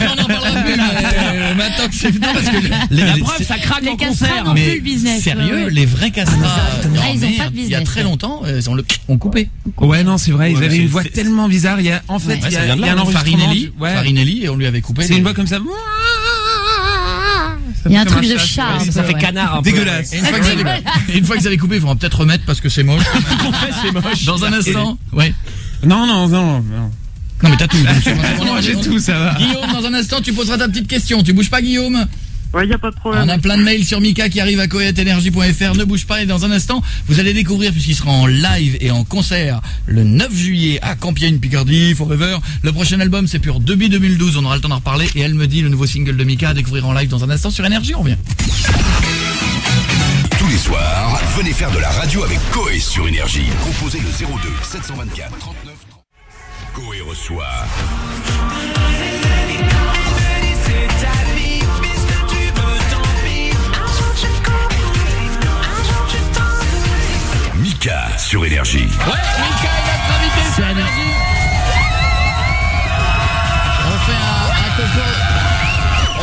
on en parlera plus. Maintenant que c'est non, parce que La preuve, ça craque en concert. n'ont plus le business. Sérieux, les vrais castrats. Ils ont pas de business. Il y a très longtemps, on coupé. Ouais, non, c'est vrai. Ils Ouais, avaient c'est- une voix c'est- tellement bizarre. Il y a, en fait, il y a un enregistrement. Farinelli, et on lui avait coupé. C'est une voix comme ça. Il y a un truc de chat. Ça fait canard un peu. Dégueulasse. Et une fois qu'ils avaient coupé, il faudra peut-être remettre parce que c'est moche. C'est moche. Dans un instant. Ouais. Non. Non, mais t'as tout. Moi, j'ai tout, ça va. Guillaume, dans un instant, tu poseras ta petite question. Tu bouges pas, Guillaume? Ouais, y a pas de problème. On a plein de mails sur Mika qui arrivent à coetenergie.fr. Ne bouge pas, et dans un instant, vous allez découvrir, puisqu'il sera en live et en concert le 9 juillet à Compiègne, Picardie, Forever. Le prochain album, c'est Pure Deby 2012. On aura le temps d'en reparler. Et Elle me dit, le nouveau single de Mika à découvrir en live dans un instant sur Énergie. On revient. Tous les soirs, venez faire de la radio avec Coé sur Énergie. Composez le 02 724 39 30. Coé reçoit Mika sur Énergie. Ouais, Mika est notre invité sur Énergie.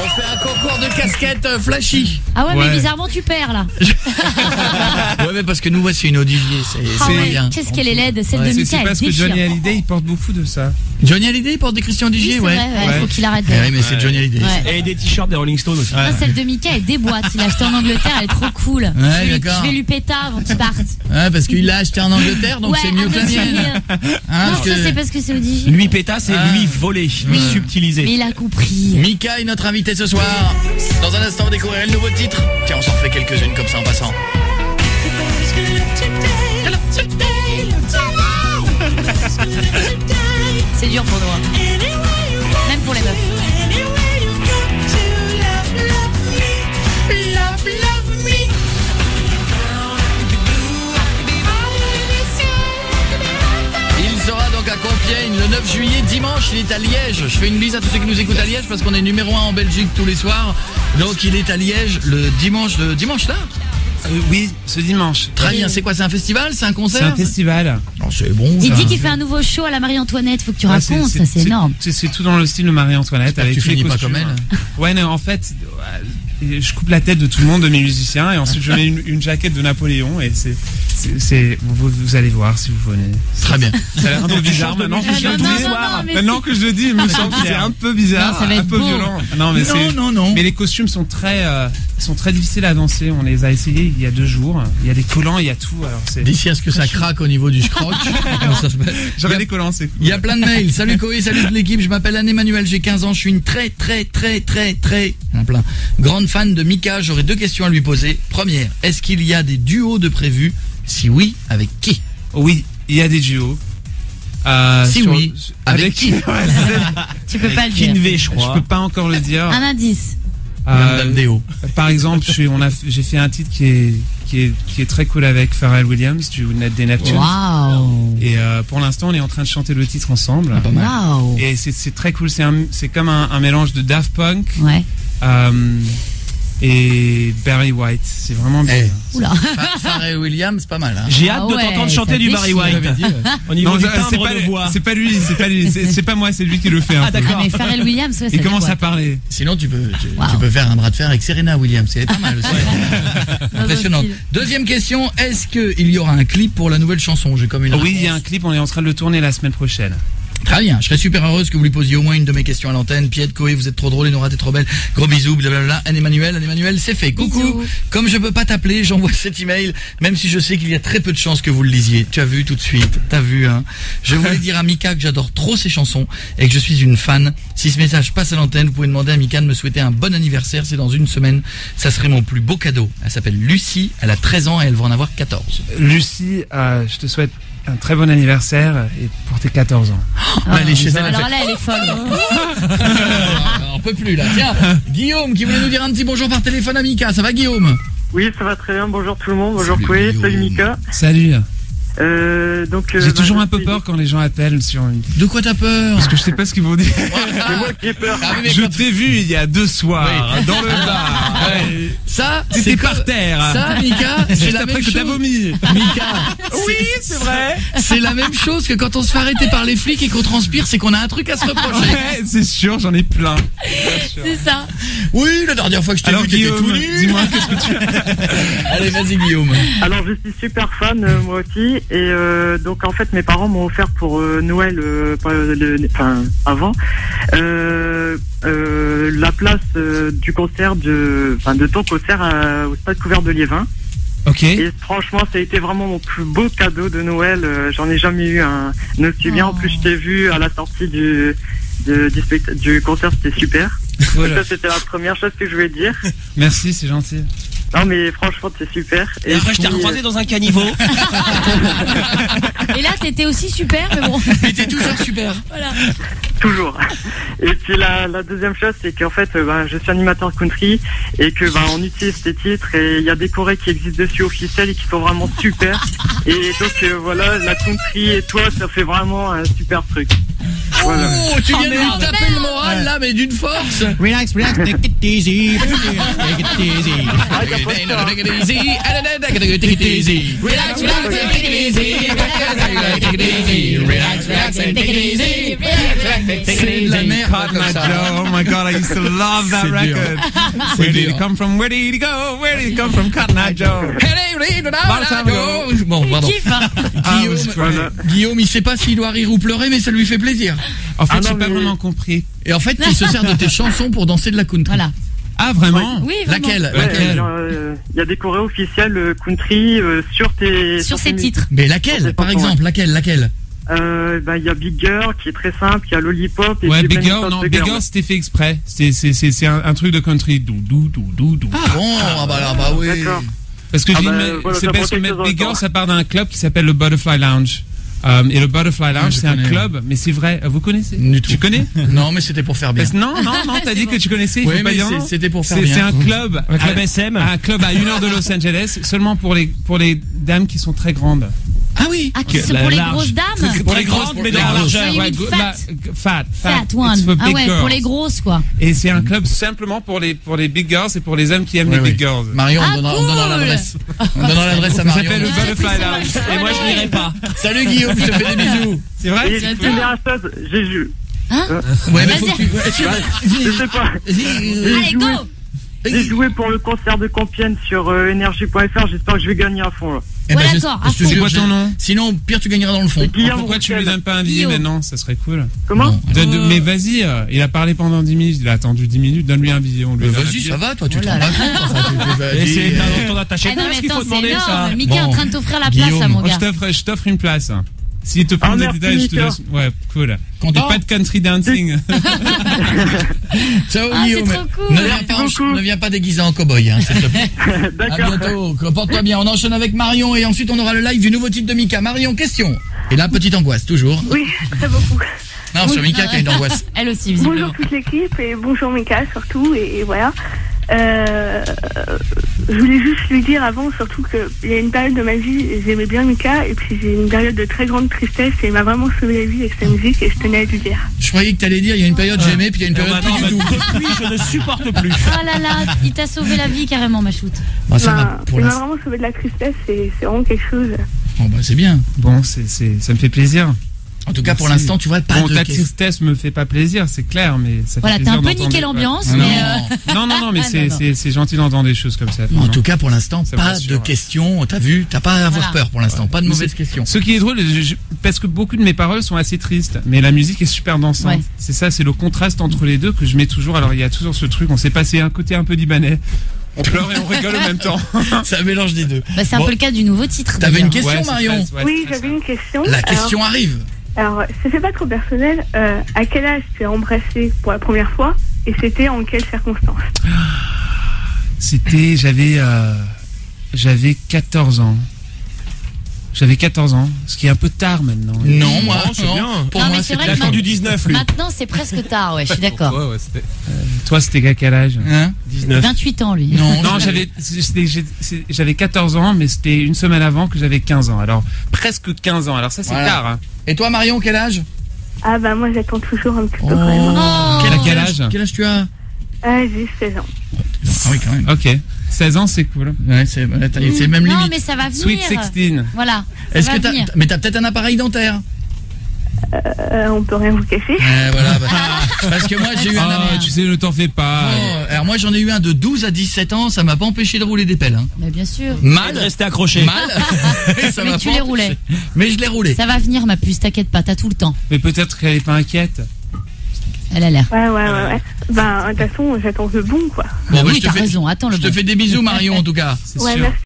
On fait un concours de casquettes flashy. Ah ouais, Ouais. mais bizarrement tu perds là. Ouais, mais parce que nous, c'est une Odigier. Ah C'est ouais, bien. qu'est-ce qu'elle est laide, celle Ouais, de C'est Mika, elle parce que déchire. Johnny Hallyday, il porte beaucoup de ça. Johnny Hallyday, il porte des Christian Oui, Digier, c'est ouais. vrai, ouais, faut qu'il arrête. Eh oui, mais c'est Johnny Hallyday. Ouais. Et des t-shirts des Rolling Stones aussi. Moi, celle de Mika, elle déboîte. Il l'a acheté en Angleterre, elle est trop cool. d'accord. Je vais lui péter avant qu'il parte. Ouais, parce qu'il l'a acheté en Angleterre, donc Ouais, c'est mieux que la Angleterre, mienne. mais, Hein, non, parce ça que c'est parce que c'est Odigi. Lui péta, c'est Ah. lui volé, lui subtilisé. Mais il a compris. Mika est notre invité ce soir. Dans un instant, on va découvrir le nouveau titre. Tiens, on s'en refait quelques-unes comme ça en passant. C'est dur pour nous. Hein. Même pour les meufs. Il sera donc à Compiègne le 9 juillet, dimanche, il est à Liège. Je fais une bise à tous ceux qui nous écoutent à Liège parce qu'on est numéro 1 en Belgique tous les soirs. Donc il est à Liège le dimanche là. Oui, ce dimanche. Très bien, c'est quoi, c'est un festival, c'est un concert? C'est un festival. Non, c'est bon. Il ça. dit qu'il fait un nouveau show à la Marie-Antoinette. Faut que tu Ouais, racontes, ça c'est énorme. C'est tout dans le style de Marie-Antoinette. J'espère que Avec tu tous les finis pas costumes. comme elle. Ouais, non, en fait, je coupe la tête de tout le monde, de mes musiciens, et ensuite je mets une jaquette de Napoléon, et vous allez voir si vous venez. Très bien. Ça a l'air un peu bizarre maintenant que je le non, dis. non, non, mais Maintenant que je le dis, il me semble que c'est un peu bizarre, Non, ça va un être peu beau. violent. Non, mais Non. mais les costumes sont très difficiles à danser. On les a essayés il y a 2 jours. Il y a des collants, il y a tout. Alors c'est. D'ici à ce que ça craque au niveau du scroc. Comment ça s'appelle? J'aurais des collants, c'est cool. Il y a plein de mails. Salut Coé, salut toute l'équipe. Je m'appelle Anne-Emmanuel, j'ai 15 ans. Je suis une très grande fan de Mika. J'aurais 2 questions à lui poser. Première, est-ce qu'il y a des duos de prévus? Si oui, avec qui? Oui, il y a des duos. Si oui, avec qui? Tu peux pas le dire. Kinvey, je Je crois. peux pas encore le dire. Un indice. Par exemple, j'ai fait un titre qui est très cool avec Pharrell Williams des Neptunes. Waouh. Et pour l'instant, on est en train de chanter le titre ensemble. Waouh. Et c'est très cool. C'est comme un mélange de Daft Punk Ouais. et Barry White. C'est vraiment bien. Oula. Pharrell Williams, c'est pas mal. Hein. J'ai hâte de ouais, t'entendre ça chanter du Barry déchire. White. Au niveau Non, du c'est timbre de voix. c'est pas lui, c'est pas moi, c'est lui qui le fait. Ah, un peu. d'accord. Ah, mais Pharrell Williams, ouais, ça Il commence déboîte. à parler. Sinon, tu peux Wow. faire un bras de fer avec Serena Williams. C'est pas mal aussi. Dans un Impressionnant. style. Deuxième question, est-ce qu'il y aura un clip pour la nouvelle chanson? J'ai comme une Oui, il y a un clip, on est en train de le tourner la semaine prochaine. Très bien, je serais super heureuse que vous lui posiez au moins une de mes questions à l'antenne. Pied, Coé, vous êtes trop drôle et Nora, t'es trop belle. Gros bisous, blablabla. Anne-Emmanuel, c'est fait. Coucou. Bisous. Comme je peux pas t'appeler, j'envoie cet email, même si je sais qu'il y a très peu de chances que vous le lisiez. Tu as vu tout de suite, t'as vu, hein. Je voulais dire à Mika que j'adore trop ses chansons et que je suis une fan. Si ce message passe à l'antenne, vous pouvez demander à Mika de me souhaiter un bon anniversaire. C'est dans une semaine. Ça serait mon plus beau cadeau. Elle s'appelle Lucie, elle a 13 ans et elle va en avoir 14. Lucie, je te souhaite un très bon anniversaire et pour tes 14 ans. Ah, Allez, chez elle, elle alors fait- là, elle est folle. On peut plus là. Tiens, Guillaume qui voulait nous dire un petit bonjour par téléphone à Mika. Ça va Guillaume? Oui, ça va très bien. Bonjour tout le monde. Bonjour Salut, Coé. Guillaume. Salut Mika. Salut. J'ai toujours un peu je- peur quand les gens appellent sur une... De quoi t'as peur? Parce que je sais pas ce qu'ils vont dire. C'est moi qui ai peur. Ah oui, mais Je quand- t'ai vu il y a 2 soirs Oui. dans le bar. Ça, T'étais par terre. Ça, Mika, c'est Juste la après même que t'as chose. vomi. Mika, Oui, c'est vrai. c'est la même chose que quand on se fait arrêter par les flics et qu'on transpire, c'est qu'on a un truc à se reprocher. Ouais, c'est sûr, j'en ai plein. C'est ça. Oui, la dernière fois que je t'ai Alors vu, t'étais Guillaume, tout nu. dis-moi qu'est-ce que tu as. Allez, vas-y, Guillaume. Alors je suis super fan moi aussi et donc en fait mes parents m'ont offert pour Noël avant la place du concert de ton concert au stade couvert de Liévin. Ok. Et franchement ça a été vraiment mon plus beau cadeau de Noël, j'en ai jamais eu un aussi bien. En plus je t'ai vu à la sortie du concert, c'était super. Voilà. Ça c'était la première chose que je voulais dire. Merci, c'est gentil. Non mais franchement c'est super. Et après, je t'ai puis, recroisé dans un caniveau. Et là, t'étais aussi super, mais bon. Mais t'es toujours super. Voilà. toujours. Et puis la deuxième chose, c'est qu'en fait, je suis animateur country et que on utilise ces titres et il y a des chorés qui existent dessus officiels et qui sont vraiment super. Et donc voilà, la country et toi, ça fait vraiment un super truc. Voilà. Oh, tu viens de lui taper le moral là, mais d'une force. Relax, take it easy. Take it easy. Take it easy. Take it easy. Relax, relax, take it easy. Take it easy. Relax, relax, take it easy. C'est de la merde comme ça. Oh my God, I used to love that C'est dur. record. Where did it come from? Where did it go? Where did it come from? Cotton Eye Joe. Bon, pardon. Kiff, hein. Guillaume, il sait pas s'il doit rire ou pleurer, mais ça lui fait plaisir. En fait, Ah j'ai non, pas mais- vraiment compris. Et en fait, il se sert de tes chansons pour danser de la country. Voilà. Ah, vraiment? Oui, vraiment. Laquelle? Ouais, Laquelle? il y a des chorés officiels country sur tes Sur ces tes- titres. Mais laquelle, par exemple? Laquelle? Il y a Big Girl qui est très simple, il y a Lollipop et Ouais, puis Big Benny Girl, non, Foster Big Girl. Girl, c'était fait exprès. C'est un truc de country. Dou. Ah bon, bah oui. D'accord. Parce que Ah j'ai bah, dit, voilà, c'est ça parce que prend quelque chose Big Girl, encore. ça part d'un club qui s'appelle le Butterfly Lounge. Et le Butterfly Lounge, je c'est un connais. club, mais c'est vrai. Vous connaissez? Du tout. Tu connais? Non, mais c'était pour faire bien. Non, t'as dit que tu connaissais. Il Oui, faut pas mais dire non. c'était pour faire C'est bien. un club, Un club SM. un club à 1 heure de Los Angeles, seulement pour les dames qui sont très grandes. Ah oui. Ah, c'est la pour les large. grosses dames. Pour les grosses, grosses, mais les dans la grosses. largeur. Ouais, You mean fat. Fat It's one. for Ah big ouais, girls. pour les grosses, quoi. Et c'est un club simplement pour les big girls et pour les hommes qui aiment Oui, les oui. big girls. Marion, Ah, on donnera cool. l'adresse. On donnera l'adresse à Ça Marion. s'appelle le Ah, Butterfly c'est Lounge. ça. Et moi, je n'irai pas. Salut Guillaume, je te fais des bisous. C'est vrai? Et dernière chose, j'ai joué. Ouais, mais Vas-y. faut que tu... Je sais pas. Allez, go. J'ai joué pour le concert de Compiègne sur énergie.fr. J'espère que je vais gagner à fond là. Eh ben, Ouais, je- d'accord, je à te fond. jure, C'est quoi ton nom? Sinon, au pire, tu gagneras dans le fond. Guillaume Pourquoi tu Roussel. lui donnes pas un billet Guillaume. maintenant? Ça serait cool. Comment Non. Mais vas-y, il a parlé pendant 10 minutes, il a attendu 10 minutes, donne-lui un billet. On lui donne un Vas-y, billet. ça va, toi, tu te Oh rends là pas compte. Enfin, Et c'est vas-y. dans ton attaché Ah non, de mais presse qu'il faut attends, c'est demander ça. énorme. Mickey est en Bon. train de t'offrir la place, Guillaume. là, mon Oh, gars. je t'offre une place. S'il te prend des merci, détails, je te Mika. laisse. Ouais, cool. Content Et pas de country dancing. Ciao Ah, c'est Guillaume. trop cool. Ne viens pas déguisé en cow-boy, hein, s'il te plaît. À D'accord. bientôt. Porte-toi bien. On enchaîne avec Marion et ensuite on aura le live du nouveau titre de Mika. Marion, question. Et là, petite angoisse, toujours. Oui, très beaucoup. Non, sur Mika qui a une angoisse. Elle aussi, visiblement. Bonjour toute l'équipe et bonjour Mika surtout et voilà. Je voulais juste lui dire avant surtout qu'il y a une période de ma vie, j'aimais bien Mika et puis j'ai une période de très grande tristesse et il m'a vraiment sauvé la vie avec sa musique et je tenais à lui dire. Je croyais que t'allais dire, il y a une période j'aimais, puis il y a une période plus du tout. Depuis, je ne supporte plus. Oh là là, il t'a sauvé la vie carrément, ma choute. Bah, ça va pour il m'a l'instant. vraiment sauvé de la tristesse et c'est vraiment quelque chose. Bon, bah, c'est bien. Bon, ça me fait plaisir. En tout cas, pour Merci. l'instant, tu vois, pas Bon, de ta question. tristesse me fait pas plaisir, c'est clair, mais ça Voilà, fait t'as plaisir un peu d'entendre niqué des- l'ambiance, Ouais. mais Non, mais Ah, non, non. c'est gentil d'entendre des choses comme ça. En franchement. tout cas, pour l'instant, Ça me pas rassure, de ouais. questions. T'as vu, t'as pas à avoir Voilà. peur pour l'instant. Pas de Mais mauvaises c'est- questions. Ce qui est drôle, parce que beaucoup de mes paroles sont assez tristes, mais la musique est super dansante. Ouais. C'est ça, c'est le contraste entre les deux que je mets toujours. Alors il y a toujours ce truc, on s'est passé un côté un peu libanais. On pleure et on rigole en même temps. C'est un mélange des deux. bah, c'est un Bon. peu le cas du nouveau titre. T'avais d'ailleurs. une question, Ouais, c'est Marion très- ouais, Oui, c'est très j'avais une question. La question arrive. Alors, ça fait pas trop personnel. À quel âge tu as embrassé pour la première fois et c'était en quelles circonstances? C'était, j'avais 14 ans. J'avais 14 ans, ce qui est un peu tard maintenant. Non, moi, Non, c'est non. bien. Pour Non, moi, mais c'est vrai Il a que attendu 19, lui. Maintenant, c'est presque tard, ouais, je suis d'accord. Toi, c'était à quel âge? Hein 19. 28 ans, lui. Non, Non, j'avais 14 ans, mais c'était une semaine avant que j'avais 15 ans. Alors, presque 15 ans. Alors ça, c'est Voilà. tard. Hein. Et toi, Marion, quel âge? Ah bah moi j'attends toujours un petit peu Oh. quand même. Oh. Quel âge? Quel âge tu as? J'ai 16 ans. Ah Oui, quand même. Ok. 16 ans, c'est cool. Ouais, c'est même Non, limite. mais ça va venir. Sweet 16. Voilà. Est-ce Ça que va venir. mais t'as peut-être un appareil dentaire? On peut rien vous cacher. Voilà, parce que moi j'ai eu un Ah, tu sais, ne t'en fais pas. alors moi j'en ai eu un de 12 à 17 ans, ça m'a pas empêché de rouler des pelles. Hein. Mais bien sûr. Et de Mal, rester accroché. mal. Ça Mais m'a tu pas les empêché. roulais. Mais je l'ai roulé. Ça va venir, ma puce, t'inquiète pas, t'as tout le temps. Mais peut-être qu'elle est pas inquiète. Elle a l'air. Ouais. Ben, de toute façon, j'attends le bon, quoi. Bon, bah, oui, je te t'as fais- raison, attends le Je te bon. fais des bisous Marion en tout cas. C'est Ouais, sûr. merci.